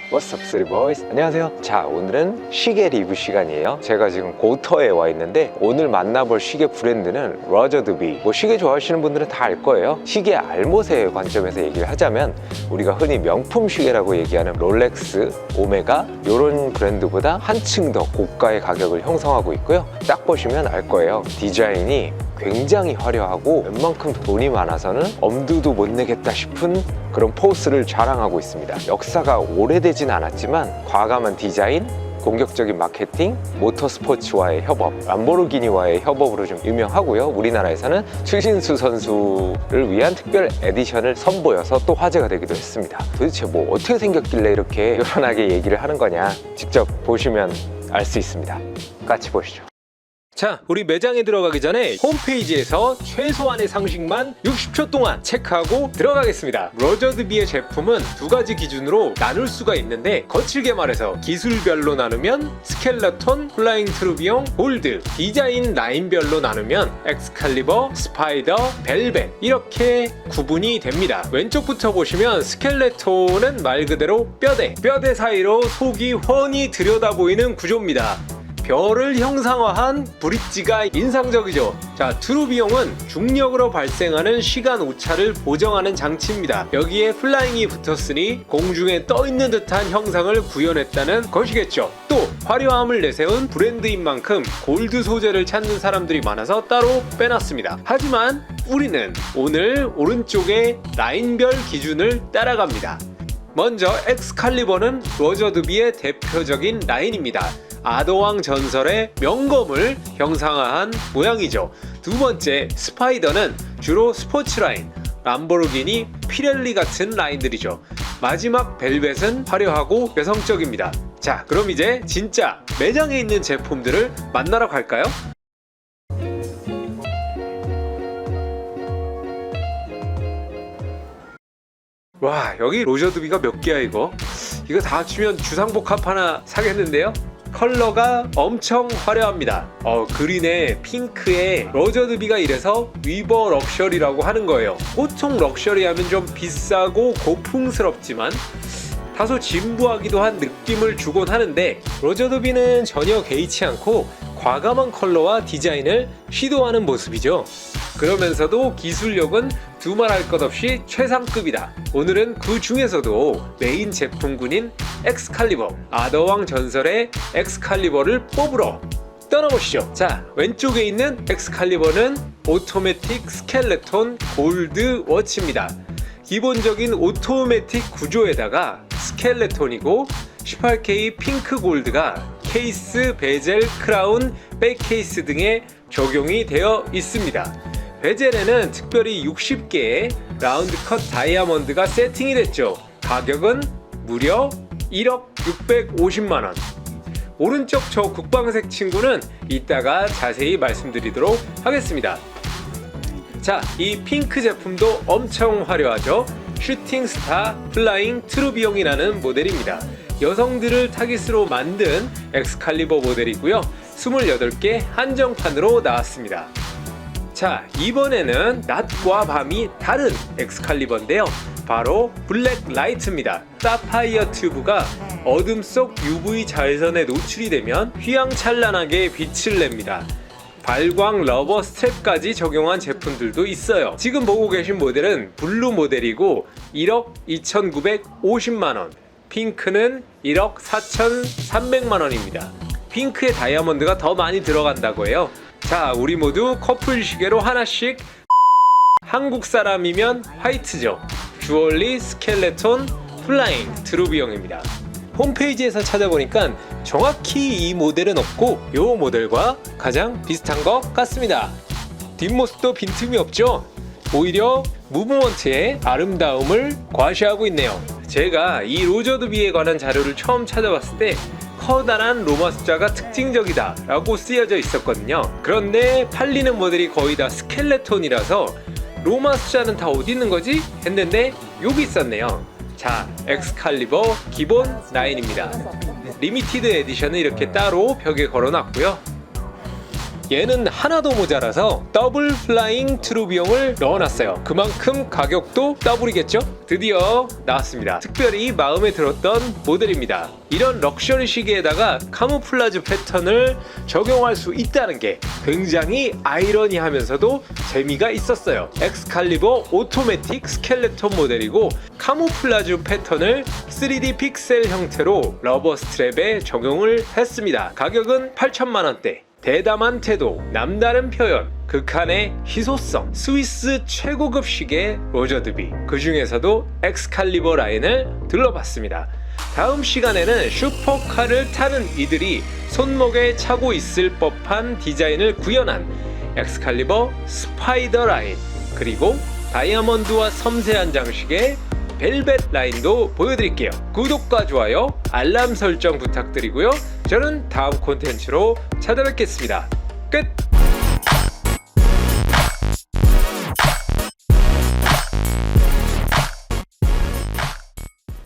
What's up, City Boys? 안녕하세요. 자, 오늘은 시계 리뷰 시간이에요. 제가 지금 고터에 와 있는데 오늘 만나볼 시계 브랜드는 로저드비. 시계 좋아하시는 분들은 다 알 거예요. 시계 알못의 관점에서 얘기를 하자면 우리가 흔히 명품 시계라고 얘기하는 롤렉스, 오메가 이런 브랜드보다 한층 더 고가의 가격을 형성하고 있고요. 딱 보시면 알 거예요. 디자인이 굉장히 화려하고 웬만큼 돈이 많아서는 엄두도 못 내겠다 싶은 그런 포스를 자랑하고 있습니다. 역사가 오래되진 않았지만 과감한 디자인, 공격적인 마케팅, 모터스포츠와의 협업, 람보르기니와의 협업으로 좀 유명하고요. 우리나라에서는 추신수 선수를 위한 특별 에디션을 선보여서 또 화제가 되기도 했습니다. 도대체 어떻게 생겼길래 이렇게 요란하게 얘기를 하는 거냐, 직접 보시면 알 수 있습니다. 같이 보시죠. 자, 우리 매장에 들어가기 전에 홈페이지에서 최소한의 상식만 60초 동안 체크하고 들어가겠습니다. 로저드비의 제품은 두 가지 기준으로 나눌 수가 있는데, 거칠게 말해서 기술별로 나누면 스켈레톤, 플라잉 트루비용, 골드, 디자인 라인별로 나누면 엑스칼리버, 스파이더, 벨벳 이렇게 구분이 됩니다. 왼쪽부터 보시면 스켈레톤은 말 그대로 뼈대 사이로 속이 훤히 들여다 보이는 구조입니다. 별을 형상화한 브릿지가 인상적이죠. 자, 트루비용은 중력으로 발생하는 시간 오차를 보정하는 장치입니다. 여기에 플라잉이 붙었으니 공중에 떠있는 듯한 형상을 구현했다는 것이겠죠. 또 화려함을 내세운 브랜드인 만큼 골드 소재를 찾는 사람들이 많아서 따로 빼놨습니다. 하지만 우리는 오늘 오른쪽의 라인별 기준을 따라갑니다. 먼저 엑스칼리버는 로저드비의 대표적인 라인입니다. 아더왕 전설의 명검을 형상화한 모양이죠. 두 번째 스파이더는 주로 스포츠 라인, 람보르기니, 피렐리 같은 라인들이죠. 마지막 벨벳은 화려하고 여성적입니다. 자, 그럼 이제 진짜 매장에 있는 제품들을 만나러 갈까요? 와, 여기 로저드비가 몇 개야 이거 다 합치면 주상복합 하나 사겠는데요? 컬러가 엄청 화려합니다. 그린에 핑크에 로저드비가 이래서 위버 럭셔리라고 하는 거예요. 보통 럭셔리 하면 좀 비싸고 고풍스럽지만 다소 진부하기도 한 느낌을 주곤 하는데, 로저드비는 전혀 개의치 않고 과감한 컬러와 디자인을 시도하는 모습이죠. 그러면서도 기술력은 두말할 것 없이 최상급이다. 오늘은 그 중에서도 메인 제품군인 엑스칼리버, 아더왕 전설의 엑스칼리버를 뽑으러 떠나보시죠. 자, 왼쪽에 있는 엑스칼리버는 오토매틱 스켈레톤 골드 워치입니다. 기본적인 오토매틱 구조에다가 스켈레톤이고 18K 핑크 골드가 케이스, 베젤, 크라운, 백케이스 등에 적용이 되어 있습니다. 베젤에는 특별히 60개의 라운드 컷 다이아몬드가 세팅이 됐죠. 가격은 무려 1억 650만원. 오른쪽 저 국방색 친구는 이따가 자세히 말씀드리도록 하겠습니다. 자, 이 핑크 제품도 엄청 화려하죠. 슈팅스타 플라잉 트루비용이라는 모델입니다. 여성들을 타깃으로 만든 엑스칼리버 모델이고요. 28개 한정판으로 나왔습니다. 자, 이번에는 낮과 밤이 다른 엑스칼리버인데요. 바로 블랙 라이트입니다. 사파이어 튜브가 어둠 속 UV 자외선에 노출이 되면 휘황찬란하게 빛을 냅니다. 발광 러버 스트랩까지 적용한 제품들도 있어요. 지금 보고 계신 모델은 블루 모델이고 1억 2,950만원, 핑크는 1억 4,300만원입니다. 핑크에 다이아몬드가 더 많이 들어간다고 해요. 자, 우리 모두 커플 시계로 하나씩. 한국 사람이면 화이트죠. 주얼리 스켈레톤 플라잉 트루비용입니다. 홈페이지에서 찾아보니까 정확히 이 모델은 없고 이 모델과 가장 비슷한 것 같습니다. 뒷모습도 빈틈이 없죠. 오히려 무브먼트의 아름다움을 과시하고 있네요. 제가 이 로저드비에 관한 자료를 처음 찾아봤을 때 커다란 로마 숫자가 특징적이다 라고 쓰여져 있었거든요. 그런데 팔리는 모델이 거의 다 스켈레톤이라서 로마 숫자는 다 어디 있는 거지? 했는데 여기 있었네요. 자, 엑스칼리버 기본 라인입니다. 리미티드 에디션은 이렇게 따로 벽에 걸어놨고요. 얘는 하나도 모자라서 더블 플라잉 트루 비용을 넣어놨어요. 그만큼 가격도 더블이겠죠? 드디어 나왔습니다. 특별히 마음에 들었던 모델입니다. 이런 럭셔리 시계에다가 카모플라즈 패턴을 적용할 수 있다는 게 굉장히 아이러니하면서도 재미가 있었어요. 엑스칼리버 오토매틱 스켈레톤 모델이고 카모플라즈 패턴을 3D 픽셀 형태로 러버 스트랩에 적용을 했습니다. 가격은 8,000만원대. 대담한 태도, 남다른 표현, 극한의 희소성, 스위스 최고급 시계 로저드비, 그 중에서도 엑스칼리버 라인을 들러봤습니다. 다음 시간에는 슈퍼카를 타는 이들이 손목에 차고 있을 법한 디자인을 구현한 엑스칼리버 스파이더 라인, 그리고 다이아몬드와 섬세한 장식의 벨벳 라인도 보여드릴게요. 구독과 좋아요, 알람 설정 부탁드리고요. 저는 다음 콘텐츠로 찾아뵙겠습니다. 끝!